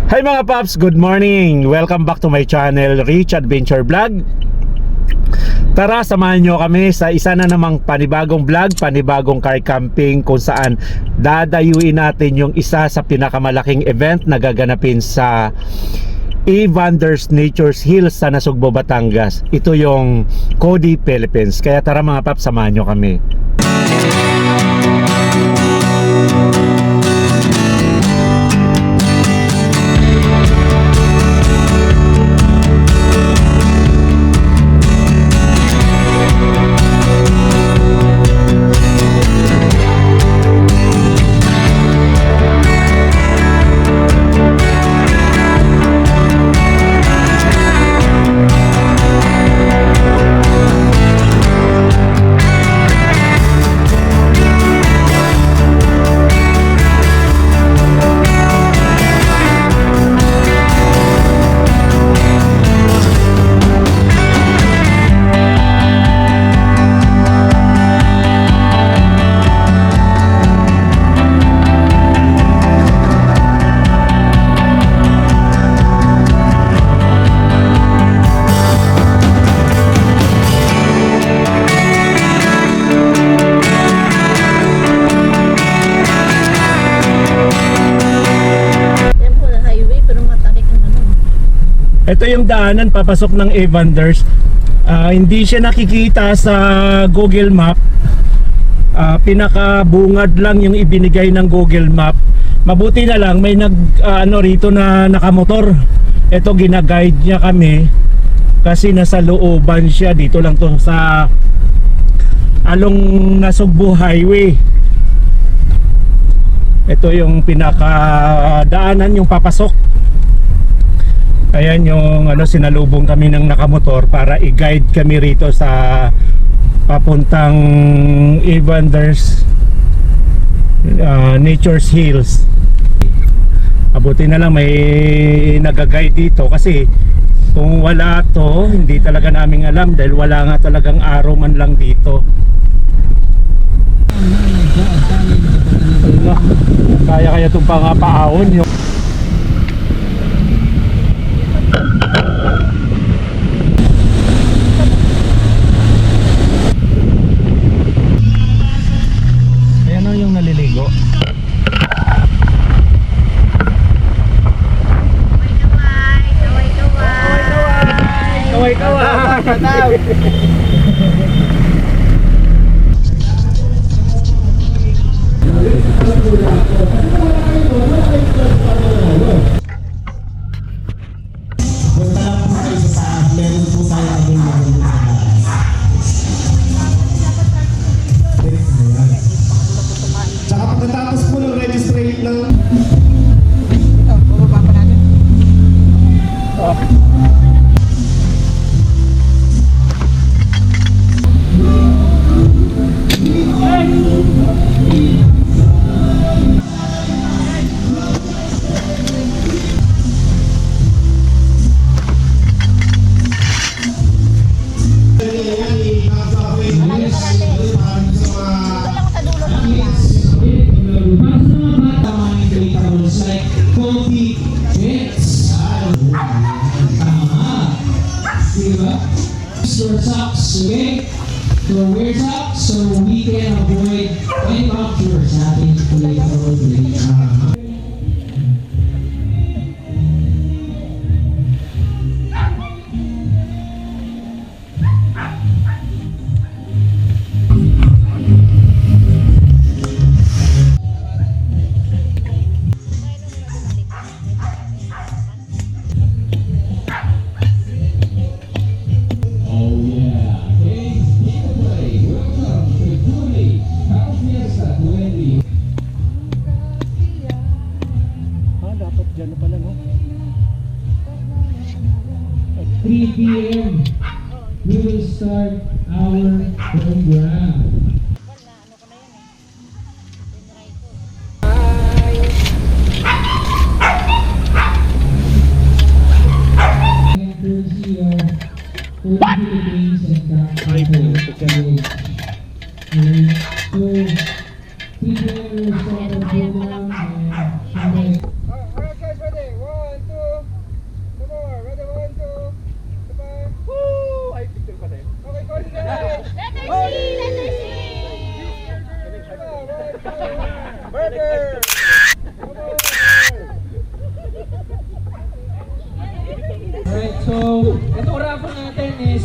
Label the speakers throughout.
Speaker 1: Hi mga paps, good morning! Welcome back to my channel, Rich Adventure Vlog. Tara, samahan nyo kami sa isa na namang panibagong vlog, panibagong car camping, kung saan dadayuin natin yung isa sa pinakamalaking event na gaganapin sa Evander's Nature's Hills sa Nasugbo, Batangas. Ito yung Cody, Philippines. Kaya tara mga paps, samahan nyo kami. Ito yung daanan papasok ng Evander's. Hindi siya nakikita sa Google Map. Pinakabungad lang yung ibinigay ng Google Map. Mabuti na lang may rito na nakamotor. Ito gina-guide niya kami kasi nasa looban siya. Dito lang to sa along Nasugbo Highway. Ito yung pinakadaanan yung papasok. Ayan yung sinalubong kami ng nakamotor para i-guide kami rito sa papuntang Evander's Nature's Hills. Abuti na lang may nag-guide dito kasi kung wala to hindi talaga namin alam dahil wala nga talagang araw man lang dito. Kaya itong paahon yung yung naliligo. Kaway-kaway.
Speaker 2: Pagkatapos po ng registrate ng
Speaker 3: bababa pa natin.
Speaker 4: Your socks, okay? So wear socks so we can avoid any punctures happening to the road.
Speaker 1: Diyan na pala, no?
Speaker 4: 3 p.m. we will start our program.
Speaker 1: Ay, puto ka.
Speaker 4: So, people will start our program and
Speaker 3: Alright guys, ready? 1,
Speaker 4: Alright, so ito raffle natin is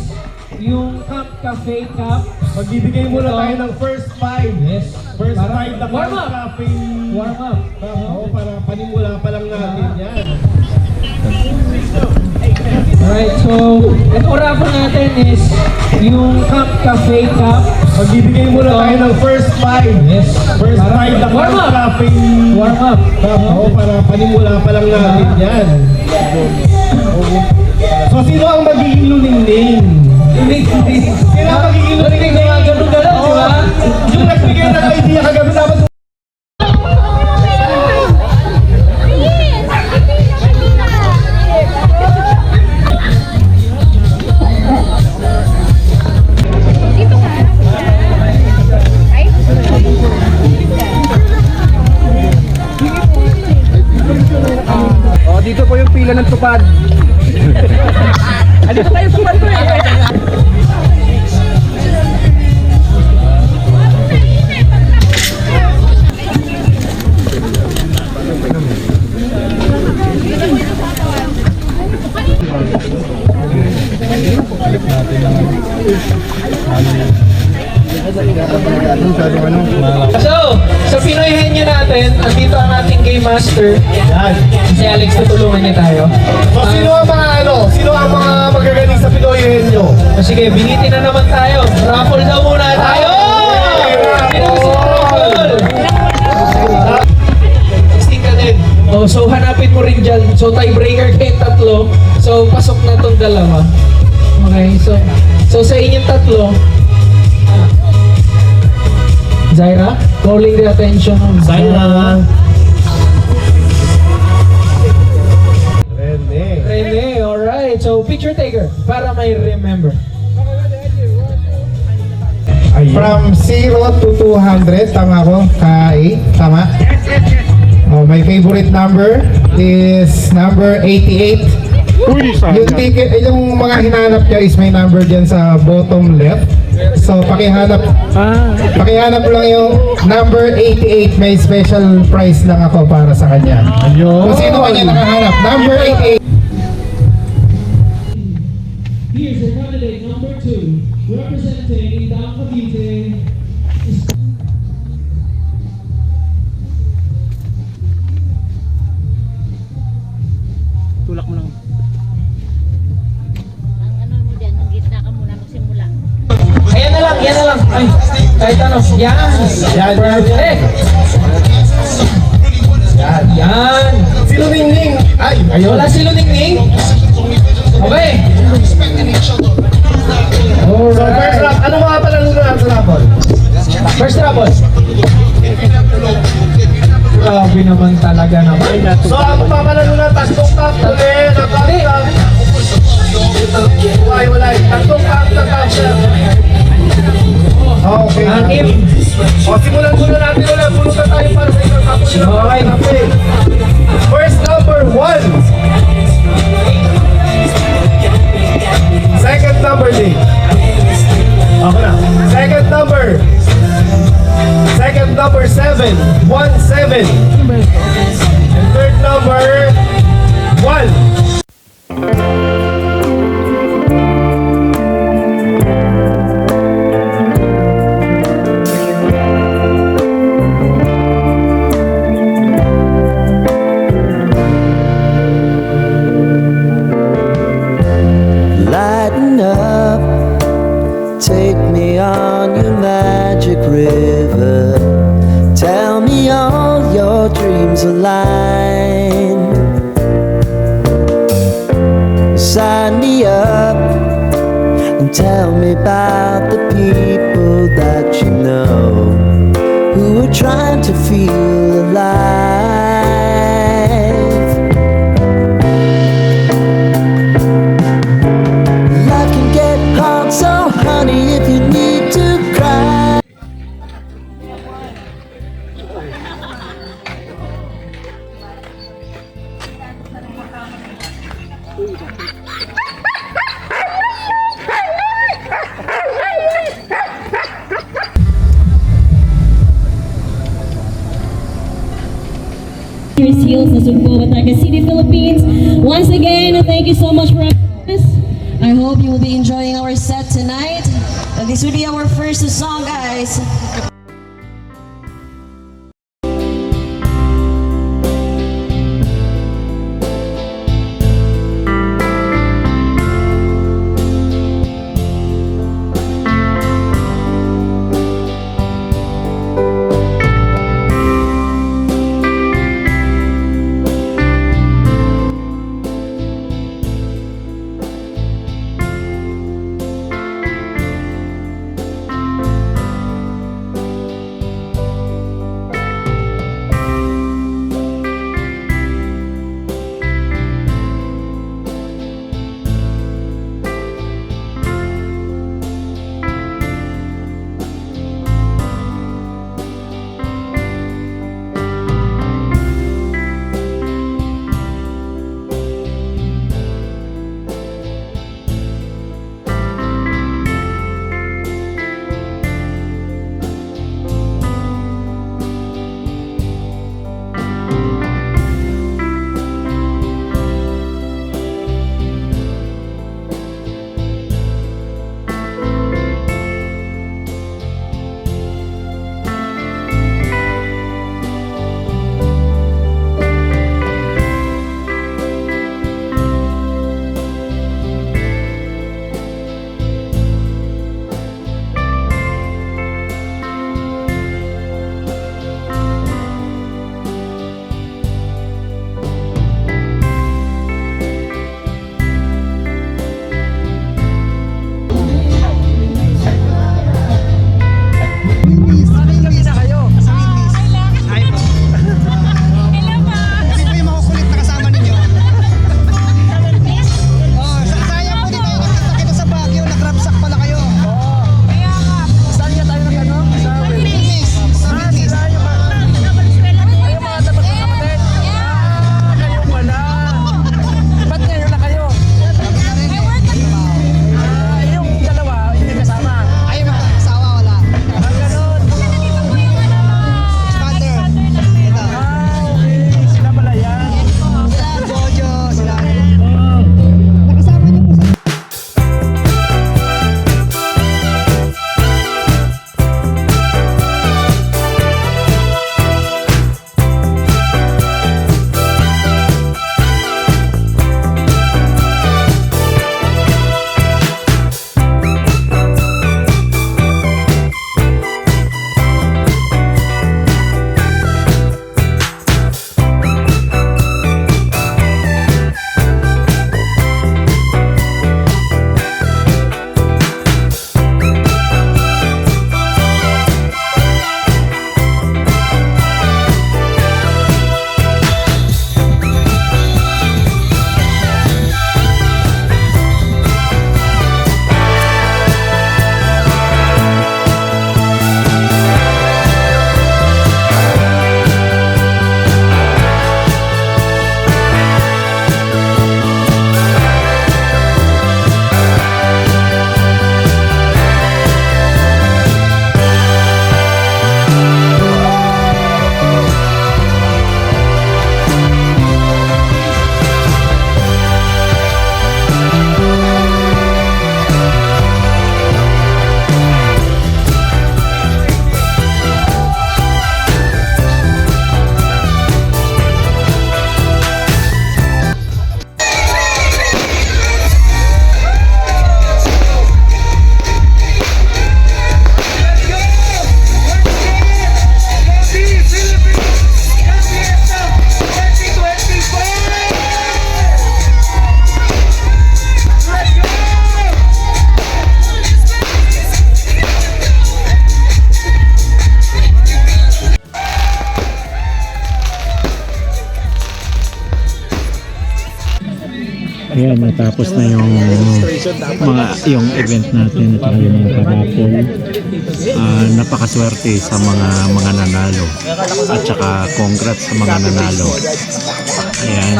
Speaker 4: yung Camp Cafe Cup.
Speaker 2: Magbibigay muna
Speaker 4: Ito.
Speaker 2: tayo ng first five.
Speaker 4: Yes.
Speaker 2: First
Speaker 4: Para-
Speaker 2: five na
Speaker 4: warm up.
Speaker 2: cafe.
Speaker 4: Warm up.
Speaker 2: Oo, para panimula pa lang natin yan.
Speaker 4: Alright, so ito raffle natin is yung Camp Cafe Cup.
Speaker 2: Magbibigay muna
Speaker 4: Ito.
Speaker 2: tayo ng first five.
Speaker 4: Yes.
Speaker 2: First
Speaker 4: Para-
Speaker 2: five na
Speaker 4: warm up.
Speaker 2: cafe.
Speaker 4: Warm up.
Speaker 2: Oo, para panimula pa lang natin yan. So, sino ang magiging luningning? Sino ang magiging luningning?
Speaker 4: Ganun-ganun, di ba?
Speaker 2: Yung nagbigay ng idea kagabi dapat
Speaker 3: Oh, dito po yung pila ng tupad. Dito tayo tupad to eh.
Speaker 4: So, sa Pinoy Henyo natin, andito ang ating Game Master.
Speaker 2: yan.
Speaker 4: Si Alex, tutulungan niya tayo.
Speaker 2: So, sino ang mga sino ang mga magagaling sa Pinoy Henyo?
Speaker 4: Sige, binitin na naman tayo. Raffle daw muna tayo! Sino gusto ng raffle? 16 ka din. Oh, so hanapin mo rin dyan. So tiebreaker kayong tatlo. So pasok na tong dalawa. Okay, so sa inyong tatlo, Zaira, calling the attention of
Speaker 2: Zaira. Rene.
Speaker 4: Rene, alright. So picture taker, para may remember.
Speaker 5: From 0 to 200, tama ko? Kai, tama? Oh, my favorite number is number 88. Yung ticket, yung mga hinanap niya is may number dyan sa bottom left. So, pakihanap lang yung number 88. May special prize lang ako para sa kanya. Kung sino kanya nakahanap, number 88.
Speaker 4: Here's your candidate number 2, representing Indang Cavite.
Speaker 3: Tulak mo lang.
Speaker 6: Ang ano mo dyan, ang gitna ka muna magsimula.
Speaker 4: Ayan na lang, yan na lang. Ay, kahit ano. Yan.
Speaker 2: Yan.
Speaker 4: Perfect. Yan.
Speaker 2: Sino Ningning? Ay, ayun.
Speaker 4: Wala si Luningning. Okay.
Speaker 2: So, first round. Ano mga panalo na sa rapol?
Speaker 4: First trouble. Grabe naman talaga naman.
Speaker 2: So, ang papanalo na tatlong cup ulit. Wala. Tatlong cup na cup.
Speaker 5: Okay.
Speaker 4: Anim.
Speaker 2: O, simulan muna natin ulit. Pulutan tayo para sa isang cup.
Speaker 4: Okay.
Speaker 2: First number 1. Second number D. Ako na. Second number 7. 1-7. And third number 1.
Speaker 7: Lighten up, take me on your magic river. Tell me all your dreams align. Sign me up and tell me about the people that you know who are trying to feel alive. Life can get hard, so honey, if you need to cry.
Speaker 8: Hills, Nasugbo, Batangas City, Philippines. Once again, thank you so much for us. I hope you will be enjoying our set tonight. This will be our first song, guys.
Speaker 1: Ayan, natapos na yung yung event natin at yung mga parapol. Napakaswerte sa mga nanalo at saka congrats sa mga nanalo. Ayan,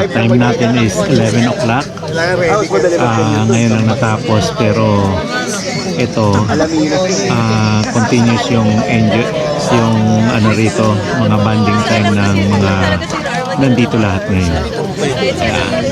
Speaker 1: time natin is 11 o'clock. Ngayon lang natapos pero ito continuous yung yung ano rito, mga bonding time ng mga nandito lahat ngayon. Ayan.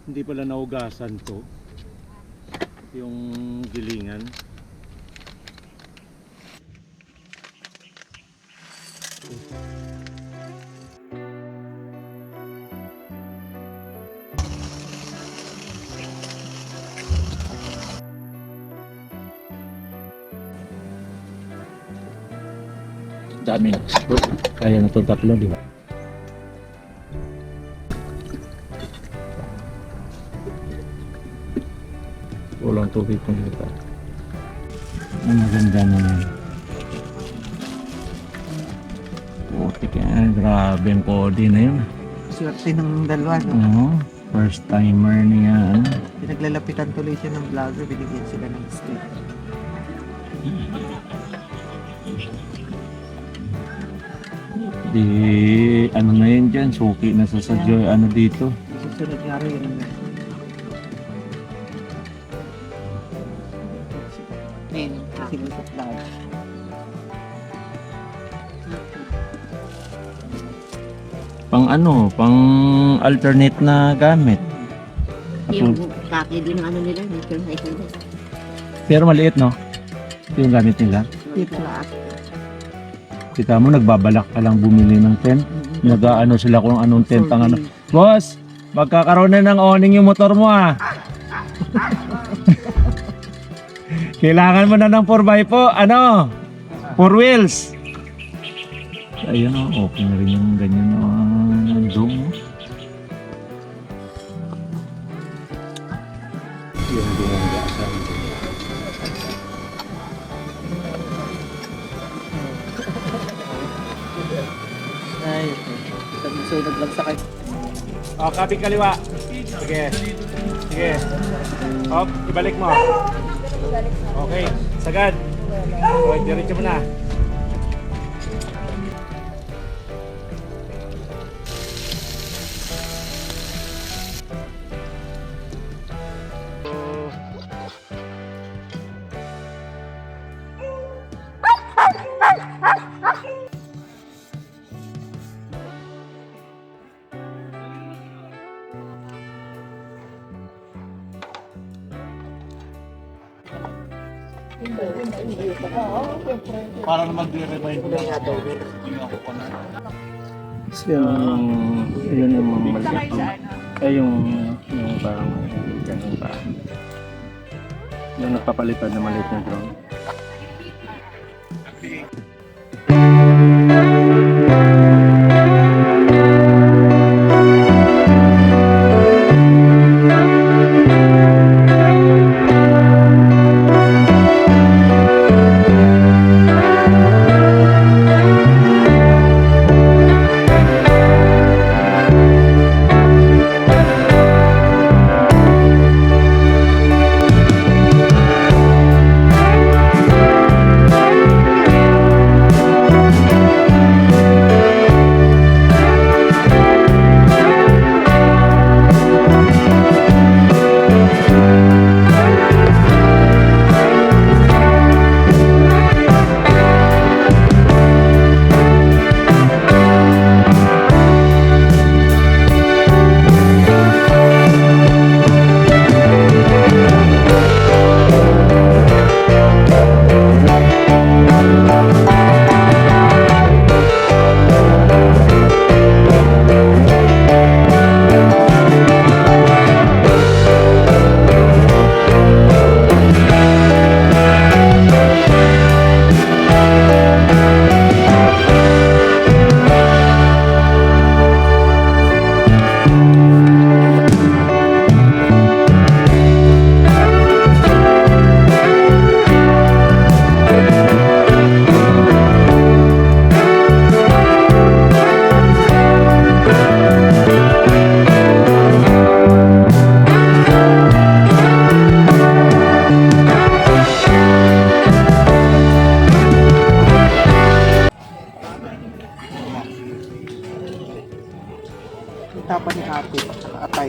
Speaker 1: Hindi pala naugasan to yung gilingan. Dami. Kaya na itong tatlo, di ba? Walang tubig kung dito. Ang maganda naman. Putik yan. Grabe ang kodi na yun.
Speaker 3: Swerte ng dalawa, no?
Speaker 1: Oo. First timer niya. Ano?
Speaker 3: Pinaglalapitan tuloy siya ng vlogger, binigyan sila ng stick.
Speaker 1: Di ano na yun dyan. Suki na sa sadyo. Ano dito?
Speaker 3: Susunod nga rin yun. Sige sa vlog.
Speaker 1: Pang ano? Pang alternate na gamit.
Speaker 6: Yung kaki din ng ano nila, nature high school.
Speaker 1: Pero maliit, no? Ito yung gamit nila.
Speaker 6: Class.
Speaker 1: Kita mo, nagbabalak ka lang bumili ng tent. Nag-ano sila kung anong tent ang ano. Boss, magkakaroon na ng awning yung motor mo ah. Kailangan mo na ng 4x4, ano? 4 wheels. Ayun o, okay na rin yung ganyan o. Zoom o. Yung binanggasan.
Speaker 3: Ay, sunod lang sa kanya.
Speaker 1: O, kaping kaliwa. Sige. Sige. O, ibalik mo. Okay, sagad. O, diretso mo na. Para naman i-remind ko lang ito. Yun yung mga maliit. Ay yung parang ganun pa. Yung nagpapalitan na maliit na drone.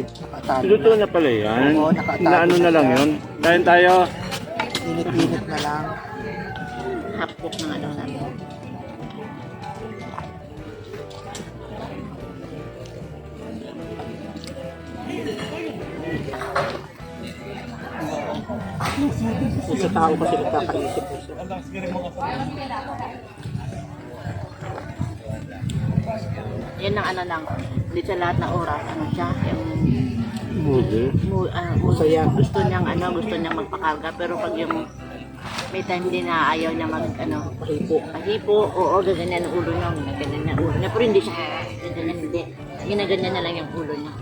Speaker 3: Nakatali.
Speaker 1: Luto na pala yan.
Speaker 3: Oo, nakatali
Speaker 1: Inaano na lang
Speaker 3: siya.
Speaker 1: yun. Kain tayo.
Speaker 3: Init-init na lang.
Speaker 6: Hapok ng ano namin.
Speaker 3: Sa tao kasi nagkakaisip po siya.
Speaker 6: Yan ang ano lang. Hindi sa lahat ng oras. Ano siya? Yung
Speaker 3: Masaya.
Speaker 6: gusto niyang magpakarga. Pero pag yung may time din na ayaw niya pahipo. Oo, gaganyan ang ulo niya. Ginaganyan ang ulo niya. Pero hindi siya. Hindi. Ginaganyan na lang yung ulo niya.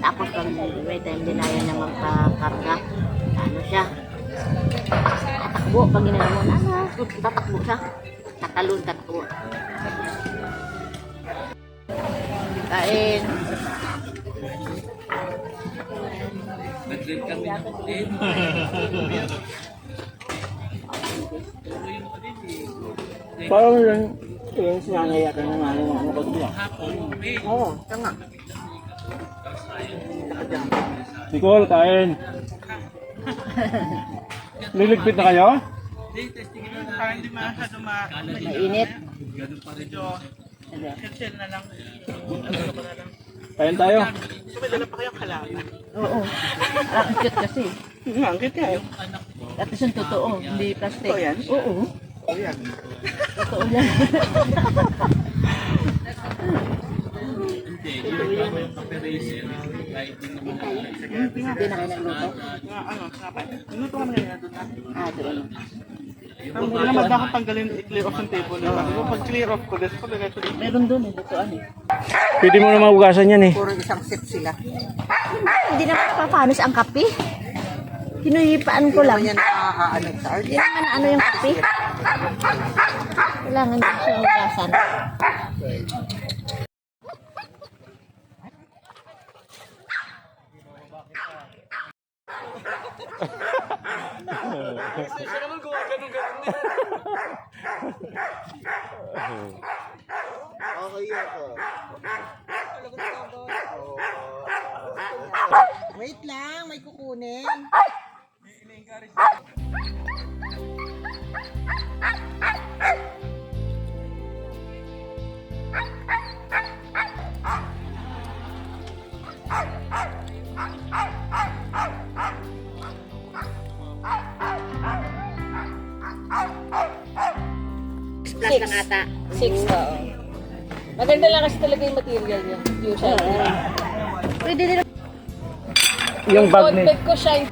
Speaker 6: Tapos pag may time din ayaw niya magpakarga. Ano siya? Tatakbo. Pag ginagawa mo, tatakbo siya. Tatakbo. Kain.
Speaker 3: Parang yung sinangayakan ng ano ng ano ko diyan. Oo, tanga.
Speaker 1: Nicole, kain. Niligpit na kayo?
Speaker 6: Mainit.
Speaker 1: Kain tayo.
Speaker 6: Oo. Ang cute kasi.
Speaker 3: Ang cute yan.
Speaker 6: At yung totoo, hindi plastic.
Speaker 3: Totoo yan?
Speaker 6: Oo.
Speaker 3: Oh, yan.
Speaker 6: Totoo yan. Hindi na kayo nagluto?
Speaker 3: Ano, kapag? Minuto ka na ganyan doon na.
Speaker 6: Doon.
Speaker 3: Ang hindi naman dapat tanggalin i-clear off yung table. Pag clear off ko, this ko diretso dito.
Speaker 6: Meron doon lutoan eh.
Speaker 1: Pwede mo na maugasan yan eh.
Speaker 3: Puro isang set sila.
Speaker 6: Hindi naman papanos ang kape. Hinuyipaan ko lang.
Speaker 3: Yan ano sa
Speaker 6: Hindi naman ano yung kape. Kailangan din siya ugasan.
Speaker 3: Wait lang, may kukunin.
Speaker 6: Plus lang ata.
Speaker 8: 6 to. Maganda lang kasi talaga yung material niya. Usual.
Speaker 6: Pwede din.
Speaker 1: Yung bag ni...
Speaker 8: Contact ko siya.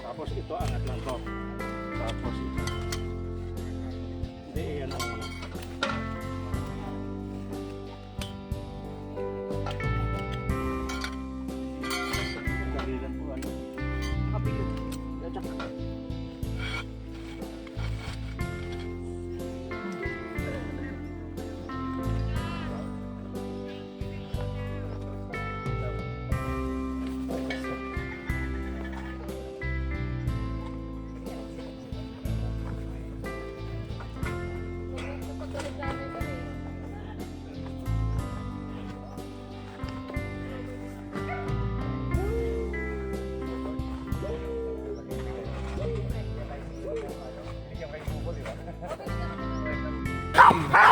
Speaker 1: Tapos ito, angat lang to. Tapos ito. Hindi, yan ang ano. Dali lang po, ano.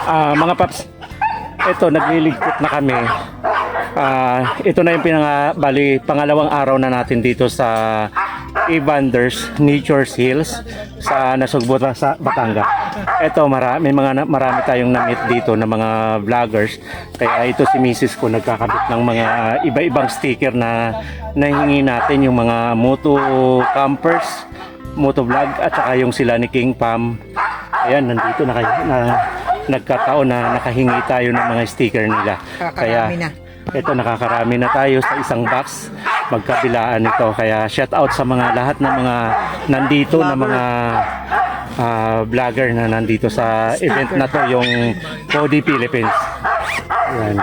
Speaker 1: Mga paps, ito nagliligpit na kami. Ito na yung pangalawang araw na natin dito sa Evander's Nature's Hills sa Nasugbo sa Batangas. Ito marami tayong na-meet dito na mga vloggers. Kaya ito si Mrs. ko nagkakabit ng mga iba-ibang sticker na nahingi natin, yung mga moto campers, moto vlog at saka yung sila ni King Pam. Ayan, nandito na kayo nagkataon na nakahingi tayo ng mga sticker nila. Kaya ito, nakakarami na tayo sa isang box, magkabilaan ito. Kaya shout out sa mga lahat ng mga nandito na mga vlogger na nandito sa event na to, yung Cody Philippines. Ayan.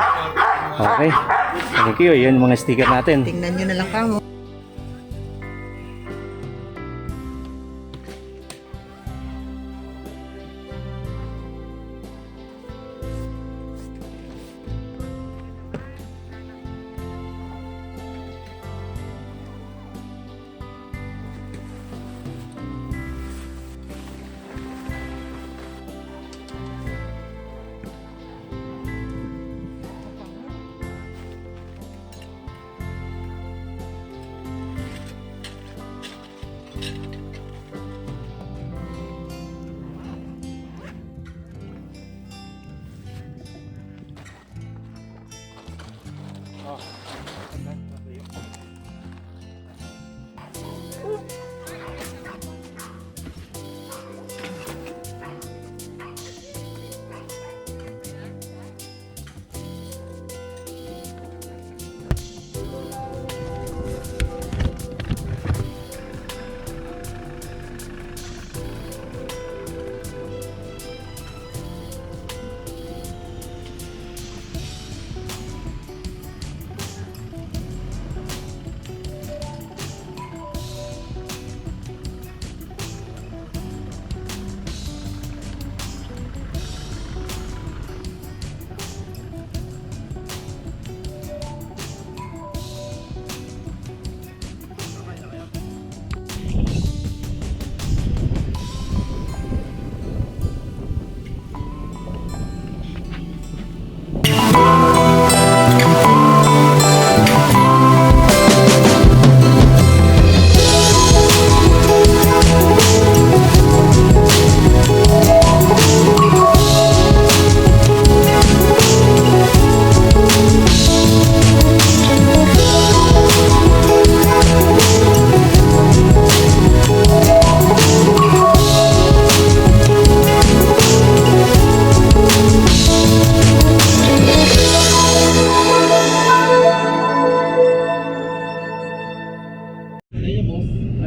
Speaker 1: Okay, thank you. Yun mga sticker natin.
Speaker 3: Tingnan nyo na lang kamo.
Speaker 1: Ah,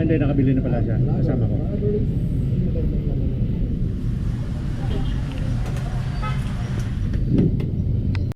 Speaker 1: hindi, nakabili na pala siya. Kasama ko.